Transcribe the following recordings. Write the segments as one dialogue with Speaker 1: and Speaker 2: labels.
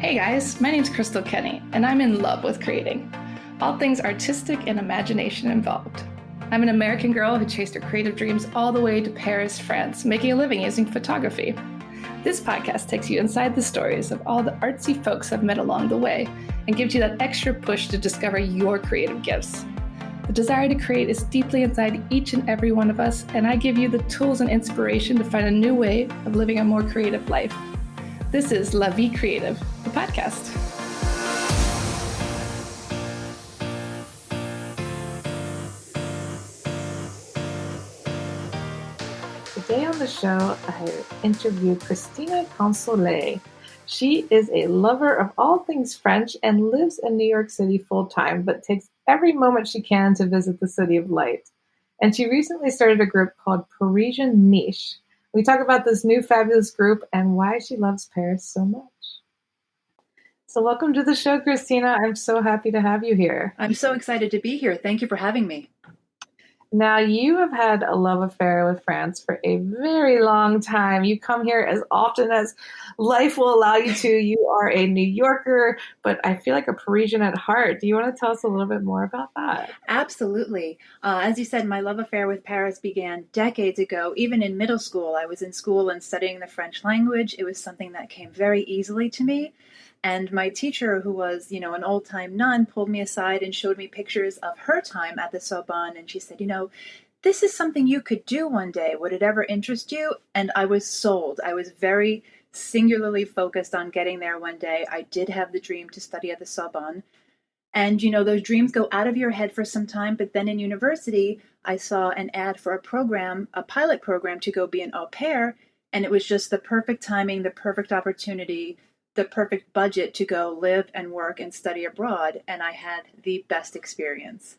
Speaker 1: Hey guys, my name's Crystal Kenny, and I'm in love with creating. All things artistic and imagination involved. I'm an American girl who chased her creative dreams all the way to Paris, France, making a living using photography. This podcast takes you inside the stories of all the artsy folks I've met along the way and gives you that extra push to discover your creative gifts. The desire to create is deeply inside each and every one of us, and I give you the tools and inspiration to find a new way of living a more creative life. This is La Vie Creative, the podcast. Today on the show, I interview Christina Consolé. She is a lover of all things French and lives in New York City full-time, but takes every moment she can to visit the City of Light. And she recently started a group called Parisian Niche. We talk about this new fabulous group and why she loves Paris so much. So welcome to the show, Christina. I'm so happy to have you here.
Speaker 2: I'm so excited to be here. Thank you for having me.
Speaker 1: Now, you have had a love affair with France for a very long time. You come here as often as life will allow you to. You are a New Yorker, but I feel like a Parisian at heart. Do you want to tell us a little bit more about that?
Speaker 2: Absolutely. As you said, my love affair with Paris began decades ago. Even in middle school, I was in school and studying the French language. It was something that came very easily to me. And my teacher, who was, an old-time nun, pulled me aside and showed me pictures of her time at the Sorbonne. And she said, this is something you could do one day. Would it ever interest you? And I was sold. I was very singularly focused on getting there one day. I did have the dream to study at the Sorbonne. And, those dreams go out of your head for some time. But then in university, I saw an ad for a pilot program to go be an au pair. And it was just the perfect timing, the perfect opportunity, the perfect budget to go live and work and study abroad, and I had the best experience.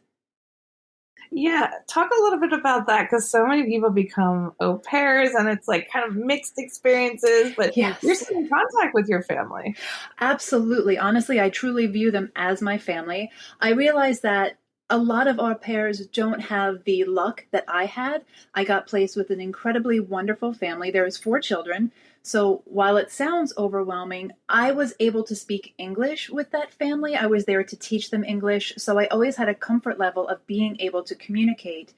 Speaker 1: Yeah, talk a little bit about that, because so many people become au pairs, and it's like kind of mixed experiences, but
Speaker 2: yes.
Speaker 1: You're still in contact with your family.
Speaker 2: Absolutely. Honestly, I truly view them as my family. I realize that a lot of au pairs don't have the luck that I had. I got placed with an incredibly wonderful family. There was 4 children. So while it sounds overwhelming, I was able to speak English with that family. I was there to teach them English. So I always had a comfort level of being able to communicate.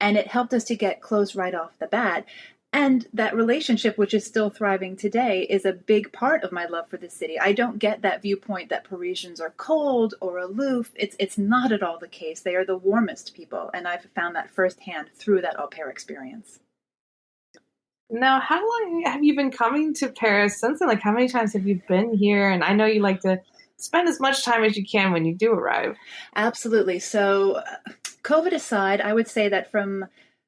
Speaker 2: And it helped us to get close right off the bat. And that relationship, which is still thriving today, is a big part of my love for the city. I don't get that viewpoint that Parisians are cold or aloof. It's not at all the case. They are the warmest people. And I've found that firsthand through that au pair experience.
Speaker 1: Now, how long have you been coming to Paris since then? Like, how many times have you been here? And I know you like to spend as much time as you can when you do arrive.
Speaker 2: Absolutely. So, COVID aside, I would say that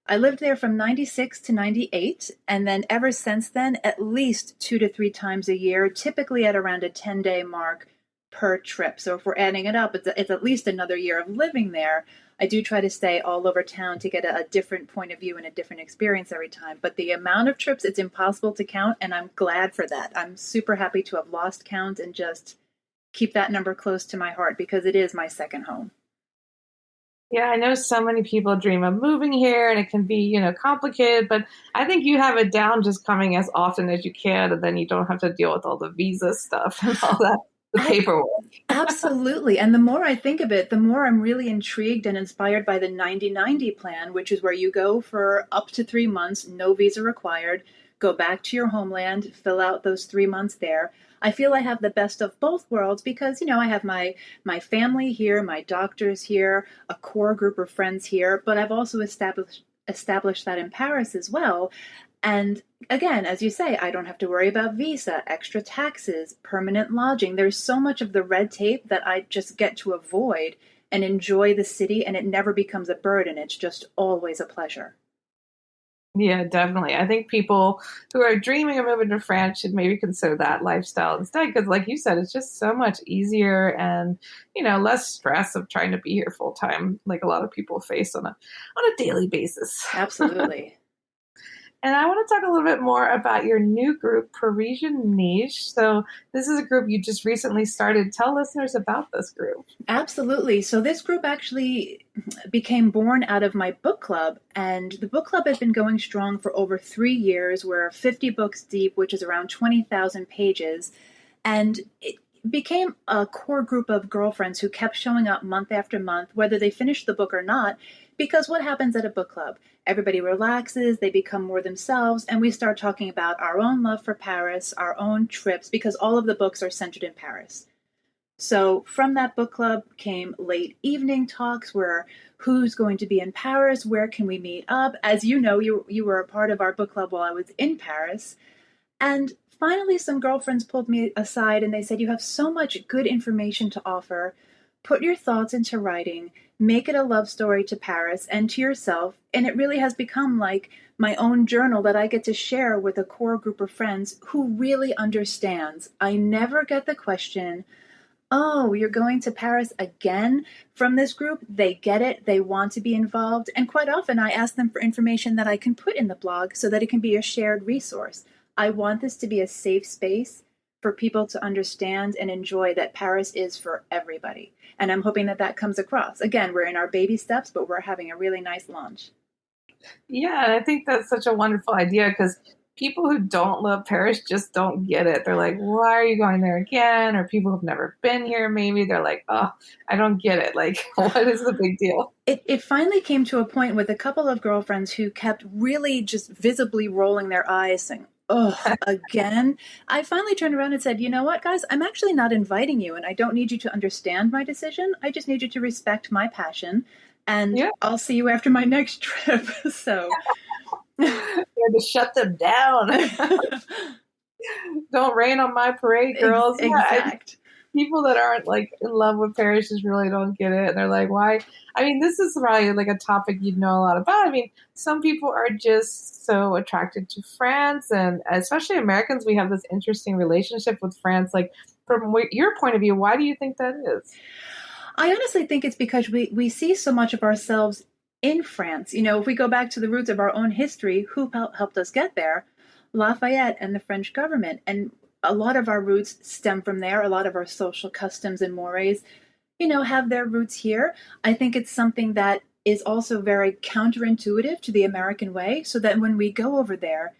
Speaker 2: I lived there from 96 to 98. And then ever since then, at least 2 to 3 times a year, typically at around a 10-day mark per trip. So if we're adding it up, it's at least another year of living there. I do try to stay all over town to get a different point of view and a different experience every time. But the amount of trips, it's impossible to count, and I'm glad for that. I'm super happy to have lost count and just keep that number close to my heart because it is my second home.
Speaker 1: Yeah, I know so many people dream of moving here, and it can be, complicated, but I think you have it down just coming as often as you can, and then you don't have to deal with all the visa stuff and all that. The paperwork.
Speaker 2: Absolutely. And the more I think of it, the more I'm really intrigued and inspired by the 90-90 plan, which is where you go for up to 3 months, no visa required, go back to your homeland, fill out those 3 months there. I feel I have the best of both worlds because, I have my family here, my doctors here, a core group of friends here, but I've also established that in Paris as well. And again, as you say, I don't have to worry about visa, extra taxes, permanent lodging. There's so much of the red tape that I just get to avoid and enjoy the city, and it never becomes a burden. It's just always a pleasure.
Speaker 1: Yeah, definitely. I think people who are dreaming of moving to France should maybe consider that lifestyle instead, because like you said, it's just so much easier and, less stress of trying to be here full time, like a lot of people face on a daily basis.
Speaker 2: Absolutely.
Speaker 1: And I want to talk a little bit more about your new group, Parisian Niche. So this is a group you just recently started. Tell listeners about this group.
Speaker 2: Absolutely. So this group actually became born out of my book club. And the book club has been going strong for over 3 years. We're 50 books deep, which is around 20,000 pages. And became a core group of girlfriends who kept showing up month after month, whether they finished the book or not, because what happens at a book club? Everybody relaxes, they become more themselves, and we start talking about our own love for Paris, our own trips, because all of the books are centered in Paris. So from that book club came late evening talks where who's going to be in Paris, where can we meet up? As you know, you were a part of our book club while I was in Paris. And finally, some girlfriends pulled me aside and they said, you have so much good information to offer. Put your thoughts into writing, make it a love story to Paris and to yourself. And it really has become like my own journal that I get to share with a core group of friends who really understands. I never get the question, oh, you're going to Paris again from this group. They get it. They want to be involved. And quite often I ask them for information that I can put in the blog so that it can be a shared resource. I want this to be a safe space for people to understand and enjoy that Paris is for everybody. And I'm hoping that that comes across. Again, we're in our baby steps, but we're having a really nice launch.
Speaker 3: Yeah, and I think that's such a wonderful idea because people who don't love Paris just don't get it. They're like, why are you going there again? Or people who've never been here, maybe they're like, oh, I don't get it. Like, what is the big deal?
Speaker 2: It finally came to a point with a couple of girlfriends who kept really just visibly rolling their eyes saying, oh, again. I finally turned around and said, you know what, guys, I'm actually not inviting you and I don't need you to understand my decision. I just need you to respect my passion and
Speaker 3: Yeah.
Speaker 2: I'll see you after my next trip. So
Speaker 3: You had to shut them down. Don't rain on my parade, girls.
Speaker 2: Exact.
Speaker 3: People that aren't like in love with Paris just really don't get it. And they're like, why? I mean, this is probably like a topic you'd know a lot about. I mean, some people are just so attracted to France, and especially Americans, we have this interesting relationship with France. Like, from your point of view, why do you think that is?
Speaker 2: I honestly think it's because we see so much of ourselves in France. You know, if we go back to the roots of our own history, who helped us get there? Lafayette and the French government. And a lot of our roots stem from there. A lot of our social customs and mores, you know, have their roots here. I think it's something that is also very counterintuitive to the American way, so that when we go over there,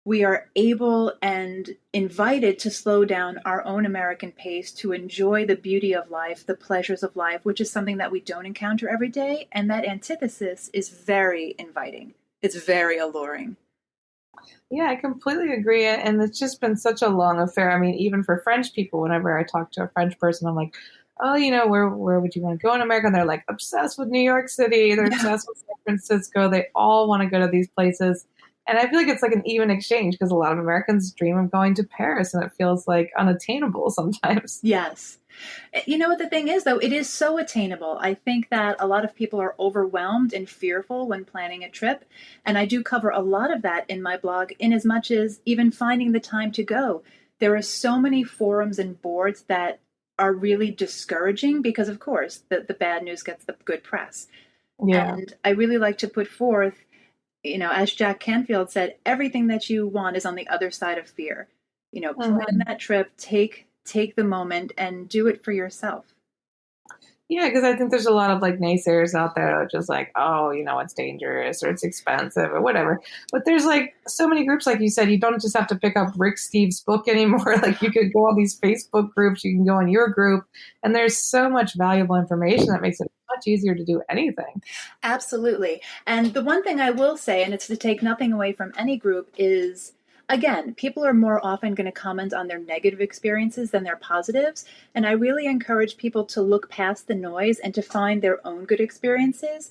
Speaker 2: we are able and invited to slow down our own American pace to enjoy the beauty of life, the pleasures of life, which is something that we don't encounter every day. And that antithesis is very inviting. It's very alluring.
Speaker 3: Yeah, I completely agree. And it's just been such a long affair. I mean, even for French people, whenever I talk to a French person, I'm like, oh, you know, where would you want to go in America? And they're like obsessed with New York City. They're obsessed with San Francisco. They all want to go to these places. And I feel like it's like an even exchange because a lot of Americans dream of going to Paris and it feels like unattainable sometimes.
Speaker 2: Yes. You know what the thing is, though? It is so attainable. I think that a lot of people are overwhelmed and fearful when planning a trip. And I do cover a lot of that in my blog, in as much as even finding the time to go. There are so many forums and boards that are really discouraging because, of course, the bad news gets the good press.
Speaker 3: Yeah.
Speaker 2: And I really like to put forth, you know, as Jack Canfield said, everything that you want is on the other side of fear. You know, plan that trip, take the moment and do it for yourself.
Speaker 3: Yeah, because I think there's a lot of like naysayers out there that are just like, oh, you know, it's dangerous or it's expensive or whatever. But there's like so many groups, like you said, you don't just have to pick up Rick Steves' book anymore. Like you could go on these Facebook groups, you can go in your group, and there's so much valuable information that makes it much easier to do anything.
Speaker 2: Absolutely. And the one thing I will say, and it's to take nothing away from any group, is again, people are more often going to comment on their negative experiences than their positives. And I really encourage people to look past the noise and to find their own good experiences.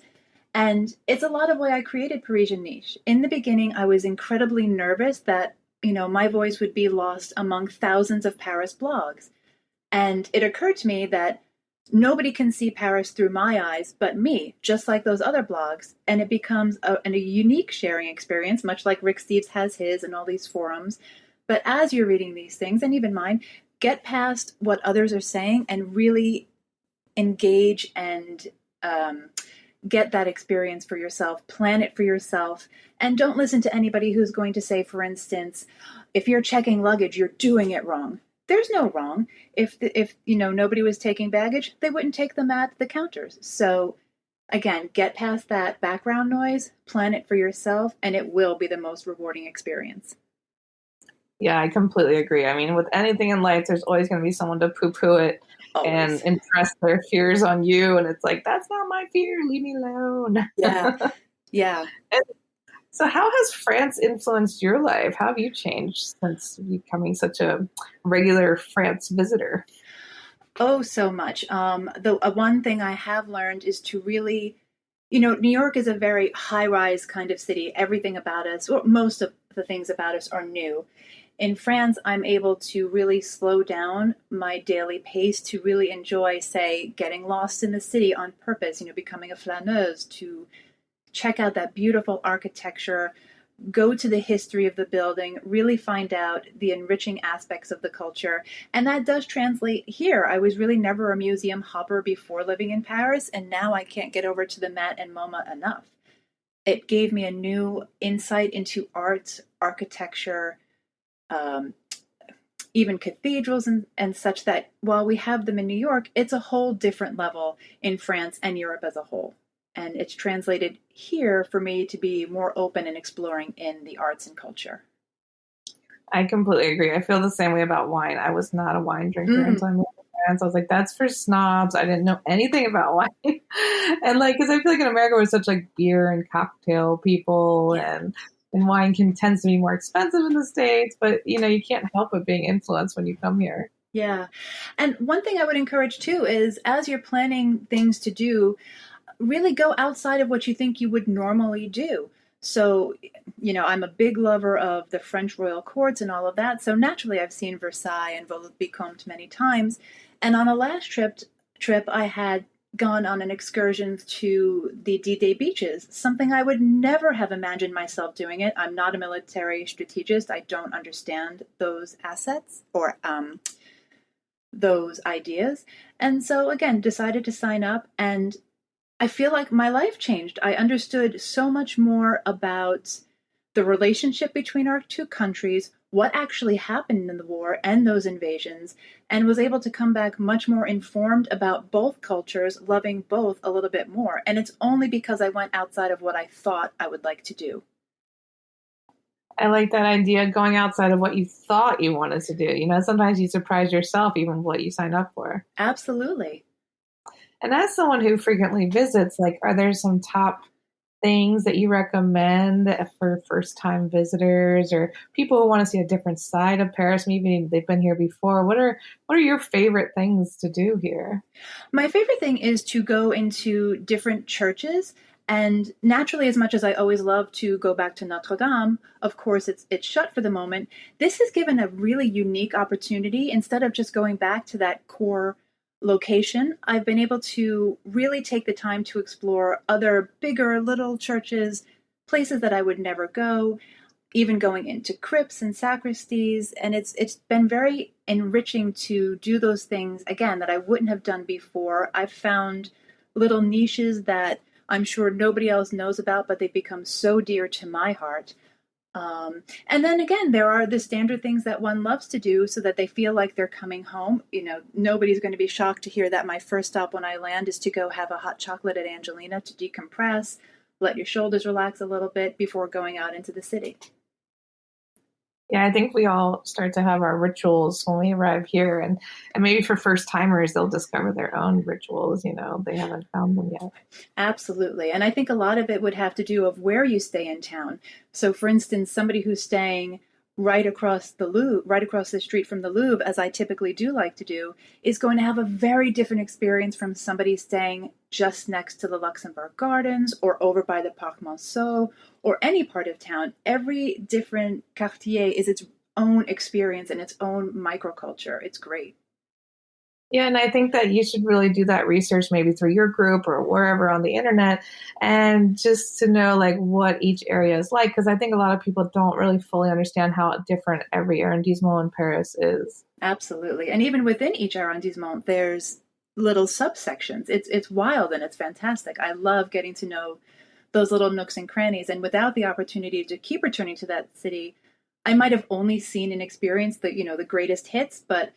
Speaker 2: And it's a lot of why I created Parisian Niche. In the beginning, I was incredibly nervous that, you know, my voice would be lost among thousands of Paris blogs. And it occurred to me that nobody can see Paris through my eyes but me, just like those other blogs. And it becomes a unique sharing experience, much like Rick Steves has his and all these forums. But as you're reading these things, and even mine, get past what others are saying and really engage and get that experience for yourself, plan it for yourself, and don't listen to anybody who's going to say, for instance, if you're checking luggage, you're doing it wrong. There's no wrong. If you know nobody was taking baggage, they wouldn't take them at the counters. So again, get past that background noise, plan it for yourself, and it will be the most rewarding experience.
Speaker 3: Yeah, I completely agree. I mean, with anything in life, there's always going to be someone to poo-poo it and
Speaker 2: Always.
Speaker 3: impress their fears on you. And it's like, that's not my fear. Leave me alone.
Speaker 2: Yeah. Yeah.
Speaker 3: So, how has France influenced your life? How have you changed since becoming such a regular France visitor?
Speaker 2: Oh, so much. The one thing I have learned is to really, New York is a very high-rise kind of city. Everything about us, or most of the things about us, are new. In France, I'm able to really slow down my daily pace to really enjoy, say, getting lost in the city on purpose, becoming a flâneuse, to check out that beautiful architecture, go to the history of the building, really find out the enriching aspects of the culture. And that does translate here. I was really never a museum hopper before living in Paris, and now I can't get over to the Met and MoMA enough. It gave me a new insight into art, architecture, um, even cathedrals and such, that while we have them in New York, it's a whole different level in France and Europe as a whole. And it's translated here for me to be more open and exploring in the arts and culture.
Speaker 3: I completely agree. I feel the same way about wine. I was not a wine drinker
Speaker 2: Mm,
Speaker 3: until I moved to France. I was like, that's for snobs. I didn't know anything about wine. And like, because I feel like in America we're such like beer and cocktail people,
Speaker 2: yeah.
Speaker 3: and wine tends to be more expensive in the States, but you can't help but being influenced when you come here.
Speaker 2: Yeah. And one thing I would encourage too is, as you're planning things to do, really go outside of what you think you would normally do. So, I'm a big lover of the French royal courts and all of that. So naturally, I've seen Versailles and Vaux-le-Vicomte many times. And on a last trip, I had gone on an excursion to the D-Day beaches, something I would never have imagined myself doing it. I'm not a military strategist. I don't understand those assets or those ideas. And so again, decided to sign up, and I feel like my life changed. I understood so much more about the relationship between our two countries, what actually happened in the war and those invasions, and was able to come back much more informed about both cultures, loving both a little bit more. And it's only because I went outside of what I thought I would like to do.
Speaker 3: I like that idea, going outside of what you thought you wanted to do. Sometimes you surprise yourself even what you sign up for.
Speaker 2: Absolutely.
Speaker 3: And as someone who frequently visits, like, are there some top things that you recommend for first time visitors or people who want to see a different side of Paris? Maybe they've been here before. What are your favorite things to do here?
Speaker 2: My favorite thing is to go into different churches. And naturally, as much as I always love to go back to Notre Dame, of course, it's shut for the moment. This has given a really unique opportunity. Instead of just going back to that core location, I've been able to really take the time to explore other bigger little churches, places that I would never go, even going into crypts and sacristies. And it's been very enriching to do those things again that I wouldn't have done before. I've found little niches that I'm sure nobody else knows about, but they've become so dear to my heart. And then again, there are the standard things that one loves to do so that they feel like they're coming home. Nobody's going to be shocked to hear that my first stop when I land is to go have a hot chocolate at Angelina to decompress, let your shoulders relax a little bit before going out into the city.
Speaker 3: Yeah, I think we all start to have our rituals when we arrive here, and maybe for first timers, they'll discover their own rituals. They haven't found them yet.
Speaker 2: Absolutely. And I think a lot of it would have to do of where you stay in town. So for instance, somebody who's staying right across the Louvre, right across the street from the Louvre, as I typically do like to do, is going to have a very different experience from somebody staying just next to the Luxembourg Gardens or over by the Parc Monceau or any part of town. Every different quartier is its own experience and its own microculture. It's great.
Speaker 3: Yeah, and I think that you should really do that research maybe through your group or wherever on the internet, and just to know like what each area is like, because I think a lot of people don't really fully understand how different every arrondissement in Paris is.
Speaker 2: Absolutely. And even within each arrondissement, there's little subsections. It's wild and it's fantastic. I love getting to know those little nooks and crannies. And without the opportunity to keep returning to that city, I might have only seen and experienced the greatest hits, but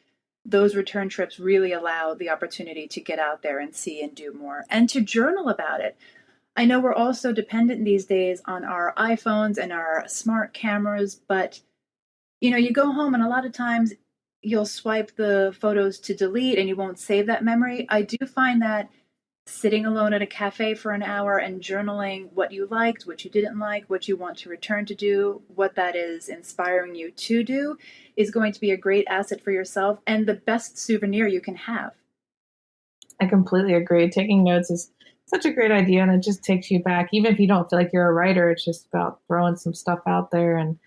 Speaker 2: those return trips really allow the opportunity to get out there and see and do more and to journal about it. I know we're all so dependent these days on our iPhones and our smart cameras, but You go home and a lot of times you'll swipe the photos to delete and you won't save that memory. I do find that sitting alone at a cafe for an hour and journaling what you liked, what you didn't like, what you want to return to do, what that is inspiring you to do, is going to be a great asset for yourself and the best souvenir you can have.
Speaker 3: I completely agree. Taking notes is such a great idea, and it just takes you back. Even if you don't feel like you're a writer, it's just about throwing some stuff out there and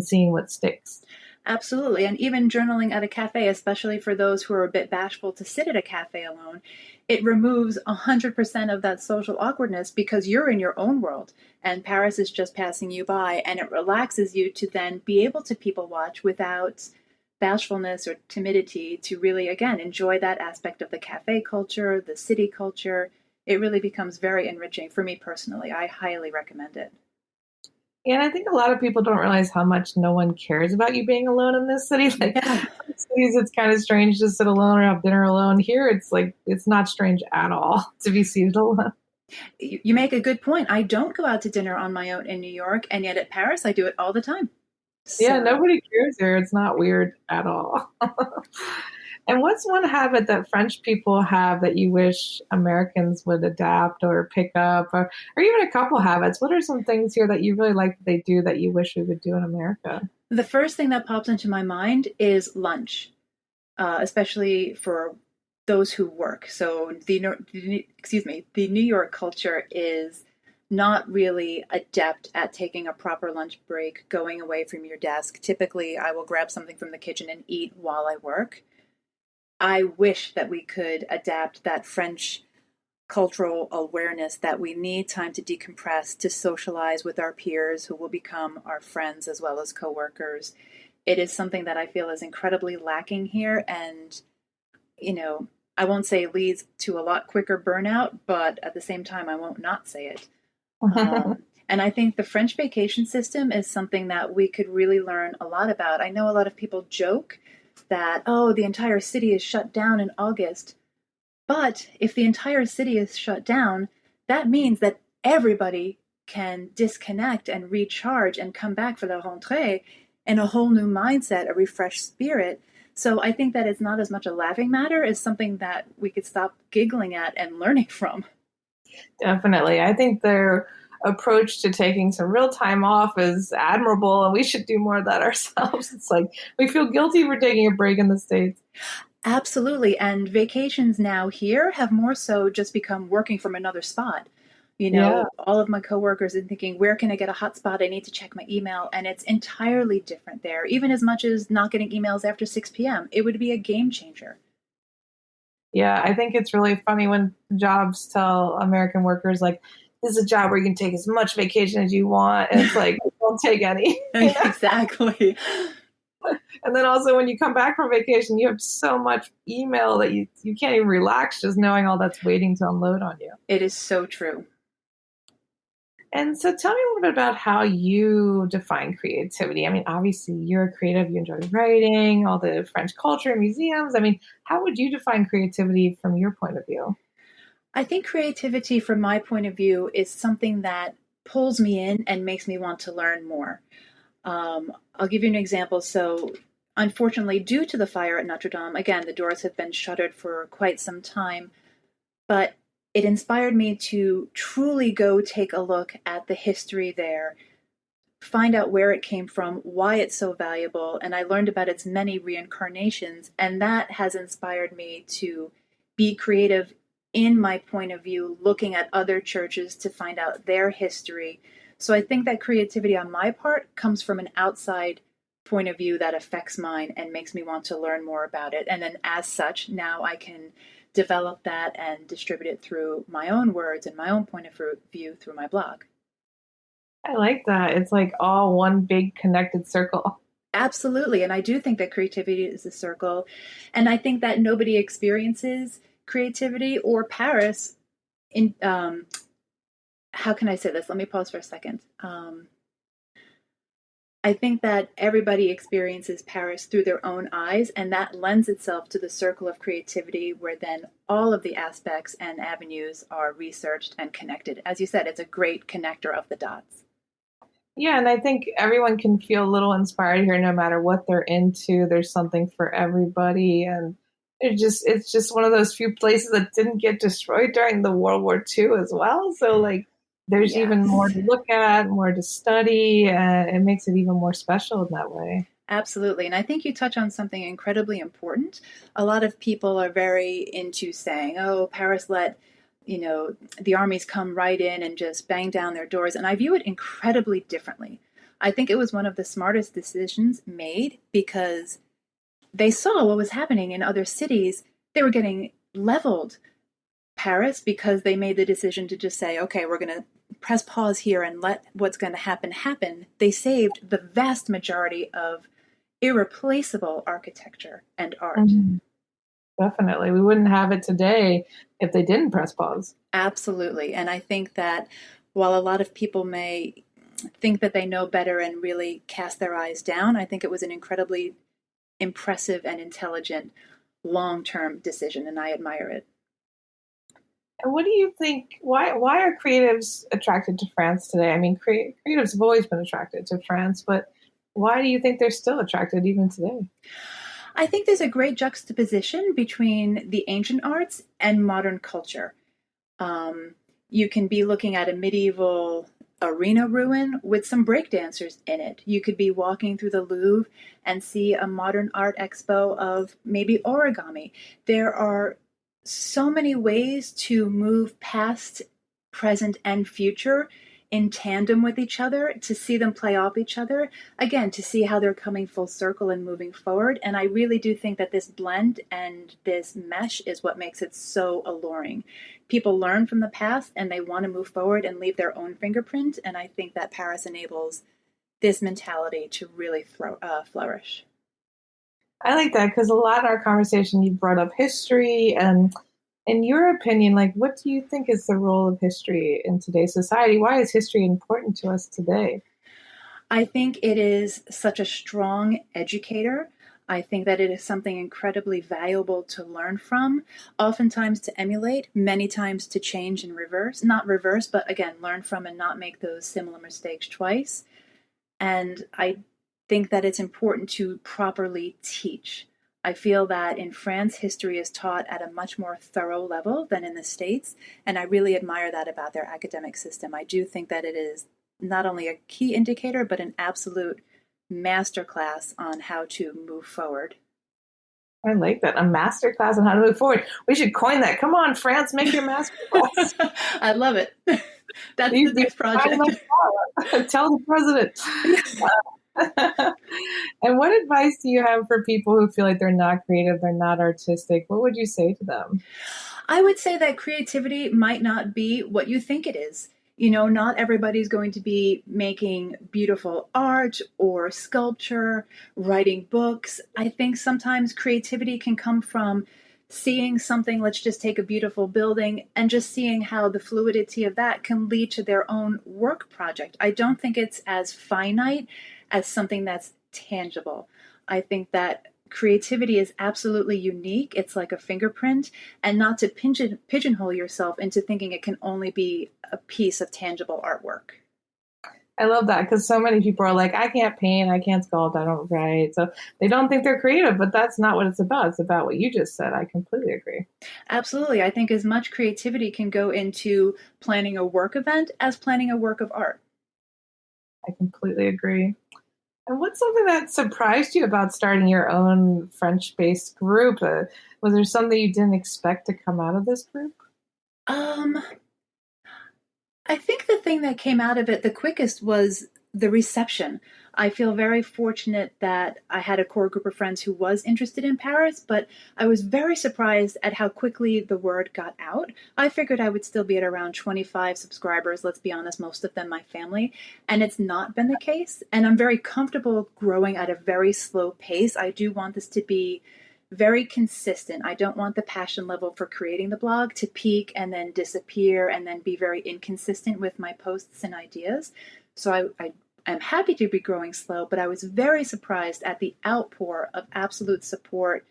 Speaker 3: seeing what sticks.
Speaker 2: Absolutely. And even journaling at a cafe, especially for those who are a bit bashful to sit at a cafe alone, it removes 100% of that social awkwardness because you're in your own world and Paris is just passing you by, and it relaxes you to then be able to people watch without bashfulness or timidity, to really, again, enjoy that aspect of the cafe culture, the city culture. It really becomes very enriching for me personally. I highly recommend it.
Speaker 3: Yeah, and I think a lot of people don't realize how much no one cares about you being alone in this city. Like,
Speaker 2: Yeah.
Speaker 3: some cities, it's kind of strange to sit alone or have dinner alone. Here, it's like, it's not strange at all to be seated alone.
Speaker 2: You make a good point. I don't go out to dinner on my own in New York, and yet at Paris, I do it all the time.
Speaker 3: Yeah,
Speaker 2: So,
Speaker 3: nobody cares here. It's not weird at all. And what's one habit that French people have that you wish Americans would adapt or pick up, or even a couple habits? What are some things here that you really like that they do that you wish we would do in America?
Speaker 2: the first thing that pops into my mind is lunch, especially for those who work. So the New York culture is not really adept at taking a proper lunch break, going away from your desk. Typically, I will grab something from the kitchen and eat while I work. I wish that we could adapt that French cultural awareness that we need time to decompress, to socialize with our peers who will become our friends as well as coworkers. It is something that I feel is incredibly lacking here, and I won't say leads to a lot quicker burnout, but at the same time, I won't not say it. And I think the French vacation system is something that we could really learn a lot about. I know a lot of people joke that, oh, the entire city is shut down in August. But if the entire city is shut down, that means that everybody can disconnect and recharge and come back for the rentrée in a whole new mindset, a refreshed spirit. So I think that it's not as much a laughing matter as something that we could stop giggling at and learning from.
Speaker 3: Definitely. I think their approach to taking some real time off is admirable, and we should do more of that ourselves. It's like we feel guilty for taking a break in the States.
Speaker 2: Absolutely. And vacations now here have more so just become working from another spot.
Speaker 3: Yeah.
Speaker 2: All of my coworkers are thinking, where can I get a hotspot? I need to check my email. And it's entirely different there, even as much as not getting emails after 6 p.m. It would be a game changer.
Speaker 3: Yeah, I think it's really funny when jobs tell American workers, like, this is a job where you can take as much vacation as you want. And it's like, don't take any.
Speaker 2: Exactly.
Speaker 3: And then also when you come back from vacation, you have so much email that you can't even relax just knowing all that's waiting to unload on you.
Speaker 2: It is so true.
Speaker 3: And so tell me a little bit about how you define creativity. I mean, obviously you're a creative, you enjoy writing, all the French culture, museums. I mean, how would you define creativity from your point of view?
Speaker 2: I think creativity, from my point of view, is something that pulls me in and makes me want to learn more. I'll give you an example. So, unfortunately, due to the fire at Notre Dame, again, the doors have been shuttered for quite some time, but it inspired me to truly go take a look at the history there, find out where it came from, why it's so valuable, and I learned about its many reincarnations, and that has inspired me to be creative in my point of view, looking at other churches to find out their history. So I think that creativity on my part comes from an outside point of view that affects mine and makes me want to learn more about it. And then as such, now I can develop that and distribute it through my own words and my own point of view through my blog.
Speaker 3: I like that. It's like all one big connected circle.
Speaker 2: Absolutely. And I do think that creativity is a circle. And I think that nobody experiences creativity or Paris in, how can I say this? Let me pause for a second. I think that everybody experiences Paris through their own eyes, and that lends itself to the circle of creativity where then all of the aspects and avenues are researched and connected. As you said, it's a great connector of the dots.
Speaker 3: Yeah, and I think everyone can feel a little inspired here no matter what they're into. There's something for everybody, and it's just one of those few places that didn't get destroyed during the World War II as well. So like there's even more
Speaker 2: Yes.
Speaker 3: to look at, more to study, and it makes it even more special in that way.
Speaker 2: Absolutely. And I think you touch on something incredibly important. A lot of people are very into saying, oh, Paris let, the armies come right in and just bang down their doors. And I view it incredibly differently. I think it was one of the smartest decisions made because they saw what was happening in other cities. They were getting leveled. Paris, because they made the decision to just say, okay, we're going to press pause here and let what's going to happen. They saved the vast majority of irreplaceable architecture and art.
Speaker 3: Mhm. Definitely. We wouldn't have it today if they didn't press pause.
Speaker 2: Absolutely. And I think that while a lot of people may think that they know better and really cast their eyes down, I think it was an incredibly impressive and intelligent long-term decision, and I admire it.
Speaker 3: And what do you think? Why are creatives attracted to France today? I mean, creatives have always been attracted to France, but why do you think they're still attracted even today?
Speaker 2: I think there's a great juxtaposition between the ancient arts and modern culture. Um, you can be looking at a medieval arena ruin with some breakdancers in it. You could be walking through the Louvre and see a modern art expo of maybe origami. There are so many ways to move past, present, and future in tandem with each other, to see them play off each other, again, to see how they're coming full circle and moving forward. And I really do think that this blend and this mesh is what makes it so alluring. People learn from the past and they want to move forward and leave their own fingerprint. And I think that Paris enables this mentality to really flourish.
Speaker 3: I like that because a lot in our conversation you brought up history, and in your opinion, like what do you think is the role of history in today's society? Why is history important to us today?
Speaker 2: I think it is such a strong educator. I think that it is something incredibly valuable to learn from, oftentimes to emulate, many times to change and reverse. Not reverse, but again, learn from and not make those similar mistakes twice. And I think that it's important to properly teach. I feel that in France, history is taught at a much more thorough level than in the States, and I really admire that about their academic system. I do think that it is not only a key indicator, but an absolute masterclass on how to move forward.
Speaker 3: I like that. A master class on how to move forward. We should coin that. Come on, France, make your master class.
Speaker 2: I love it. That's
Speaker 3: You
Speaker 2: the next project.
Speaker 3: tell the president. And what advice do you have for people who feel like they're not creative, they're not artistic? What would you say to them?
Speaker 2: I would say that creativity might not be what you think it is. Not everybody's going to be making beautiful art or sculpture, writing books. I think sometimes creativity can come from seeing something, let's just take a beautiful building, and just seeing how the fluidity of that can lead to their own work project. I don't think it's as finite as something that's tangible. I think that creativity is absolutely unique. It's like a fingerprint, and not to pigeonhole yourself into thinking it can only be a piece of tangible artwork.
Speaker 3: I love that because so many people are like, I can't paint, I can't sculpt, I don't write. So they don't think they're creative, but that's not what it's about. It's about what you just said. I completely agree.
Speaker 2: Absolutely. I think as much creativity can go into planning a work event as planning a work of art.
Speaker 3: I completely agree. And what's something that surprised you about starting your own French based group? Was there something you didn't expect to come out of this group?
Speaker 2: Um, I think the thing that came out of it the quickest was the reception. I feel very fortunate that I had a core group of friends who was interested in Paris, but I was very surprised at how quickly the word got out. I figured I would still be at around 25 subscribers, let's be honest, most of them my family, and it's not been the case. And I'm very comfortable growing at a very slow pace. I do want this to be very consistent. I don't want the passion level for creating the blog to peak and then disappear and then be very inconsistent with my posts and ideas. So I'm happy to be growing slow, but I was very surprised at the outpour of absolute support,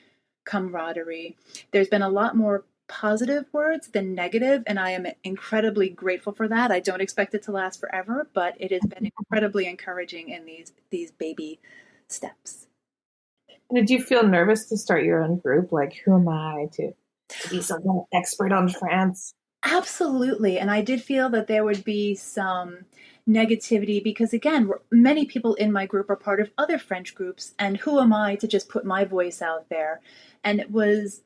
Speaker 2: camaraderie. There's been a lot more positive words than negative, and I am incredibly grateful for that. I don't expect it to last forever, but it has been incredibly encouraging in these baby steps.
Speaker 3: Did you feel nervous to start your own group? Like, who am I to be some expert on France?
Speaker 2: Absolutely. And I did feel that there would be some negativity because, again, many people in my group are part of other French groups. And who am I to just put my voice out there? And it was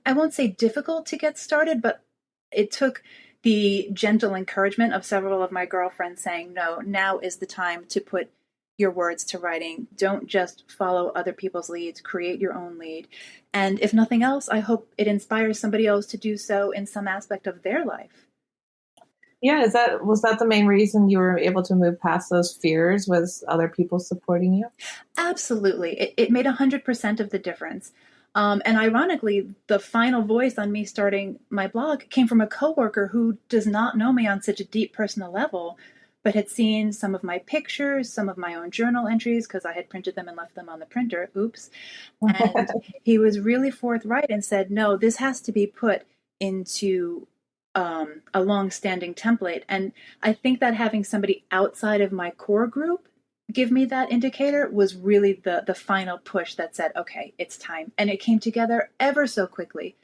Speaker 2: I won't say difficult to get started, but it took the gentle encouragement of several of my girlfriends saying, no, now is the time to put your words to writing. Don't just follow other people's leads, create your own lead. And if nothing else, I hope it inspires somebody else to do so in some aspect of their life.
Speaker 3: Yeah, was that the main reason you were able to move past those fears? Was other people supporting you?
Speaker 2: Absolutely. It made 100% of the difference. And ironically, the final voice on me starting my blog came from a coworker who does not know me on such a deep personal level, but had seen some of my pictures, some of my own journal entries, because I had printed them and left them on the printer. Oops. And he was really forthright and said, no, this has to be put into a long-standing template. And I think that having somebody outside of my core group give me that indicator was really the final push that said, okay, it's time. And it came together ever so quickly.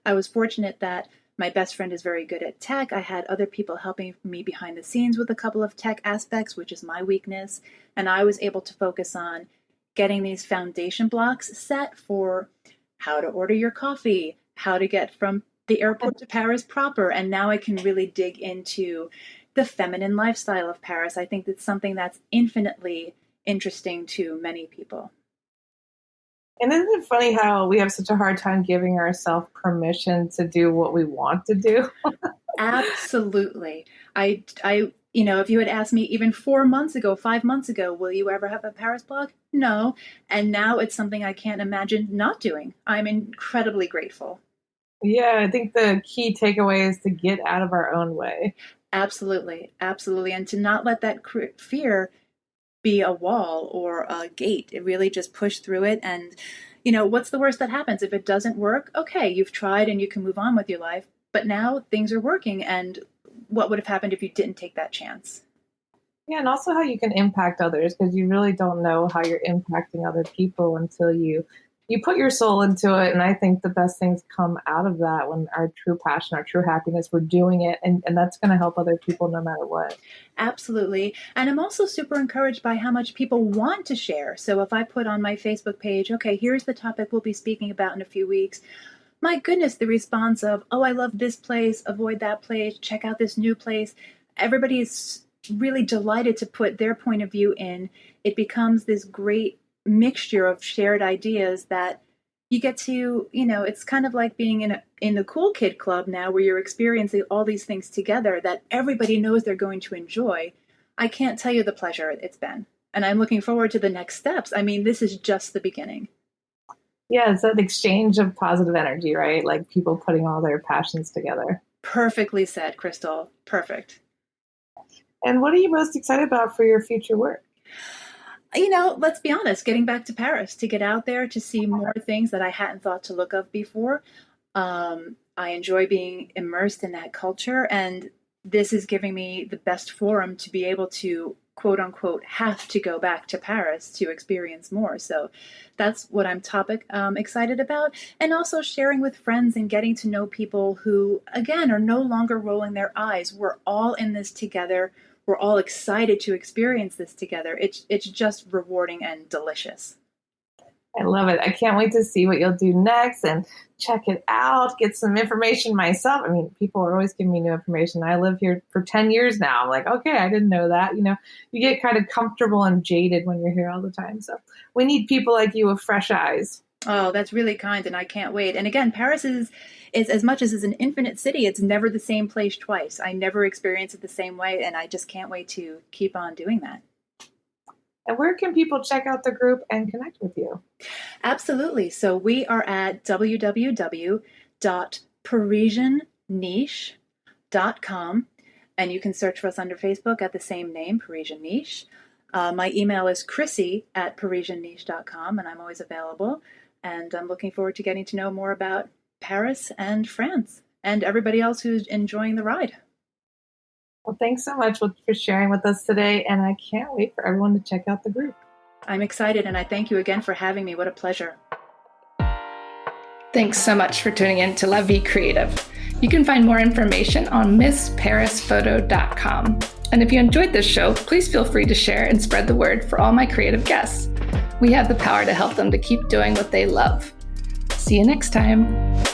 Speaker 2: I was fortunate that my best friend is very good at tech. I had other people helping me behind the scenes with a couple of tech aspects, which is my weakness. And I was able to focus on getting these foundation blocks set for how to order your coffee, how to get from the airport to Paris proper. And now I can really dig into the feminine lifestyle of Paris. I think that's something that's infinitely interesting to many people.
Speaker 3: And isn't it funny how we have such a hard time giving ourselves permission to do what we want to do?
Speaker 2: Absolutely. I, if you had asked me even 4 months ago, 5 months ago, will you ever have a Paris blog? No. And now it's something I can't imagine not doing. I'm incredibly grateful.
Speaker 3: Yeah, I think the key takeaway is to get out of our own way.
Speaker 2: Absolutely. Absolutely. And to not let that fear be a wall or a gate. It really just push through it. And, what's the worst that happens? If it doesn't work, okay, you've tried and you can move on with your life. But now things are working. And what would have happened if you didn't take that chance?
Speaker 3: Yeah, and also how you can impact others, because you really don't know how you're impacting other people until you put your soul into it. And I think the best things come out of that when our true passion, our true happiness, we're doing it. And that's going to help other people no matter what.
Speaker 2: Absolutely. And I'm also super encouraged by how much people want to share. So if I put on my Facebook page, okay, here's the topic we'll be speaking about in a few weeks. My goodness, the response of, oh, I love this place, avoid that place, check out this new place. Everybody is really delighted to put their point of view in. It becomes this great mixture of shared ideas that you get to, it's kind of like being in the cool kid club now, where you're experiencing all these things together that everybody knows they're going to enjoy. I can't tell you the pleasure it's been. And I'm looking forward to the next steps. I mean, this is just the beginning.
Speaker 3: Yeah, it's that exchange of positive energy, right? Like people putting all their passions together.
Speaker 2: Perfectly said, Crystal. Perfect.
Speaker 3: And what are you most excited about for your future work?
Speaker 2: Let's be honest, getting back to Paris, to get out there, to see more things that I hadn't thought to look of before. I enjoy being immersed in that culture, and this is giving me the best forum to be able to, quote unquote, have to go back to Paris to experience more. So that's what I'm excited about. And also sharing with friends and getting to know people who, again, are no longer rolling their eyes. We're all in this together. We're all excited to experience this together. It's just rewarding and delicious.
Speaker 3: I love it. I can't wait to see what you'll do next and check it out, get some information myself. I mean, people are always giving me new information. I live here for 10 years now. I'm like, okay, I didn't know that. You get kind of comfortable and jaded when you're here all the time. So we need people like you with fresh eyes.
Speaker 2: Oh, that's really kind, and I can't wait. And again, Paris is as much as it's an infinite city, it's never the same place twice. I never experience it the same way, and I just can't wait to keep on doing that.
Speaker 3: And where can people check out the group and connect with you?
Speaker 2: Absolutely. So we are at www.parisianniche.com, and you can search for us under Facebook at the same name, Parisian Niche. My email is Chrissy@parisianniche.com, and I'm always available. And I'm looking forward to getting to know more about Paris and France, and everybody else who's enjoying the ride.
Speaker 3: Well, thanks so much for sharing with us today, and I can't wait for everyone to check out the group.
Speaker 2: I'm excited, and I thank you again for having me. What a pleasure.
Speaker 1: Thanks so much for tuning in to La Vie Creative. You can find more information on MissParisPhoto.com. And if you enjoyed this show, please feel free to share and spread the word for all my creative guests. We have the power to help them to keep doing what they love. See you next time.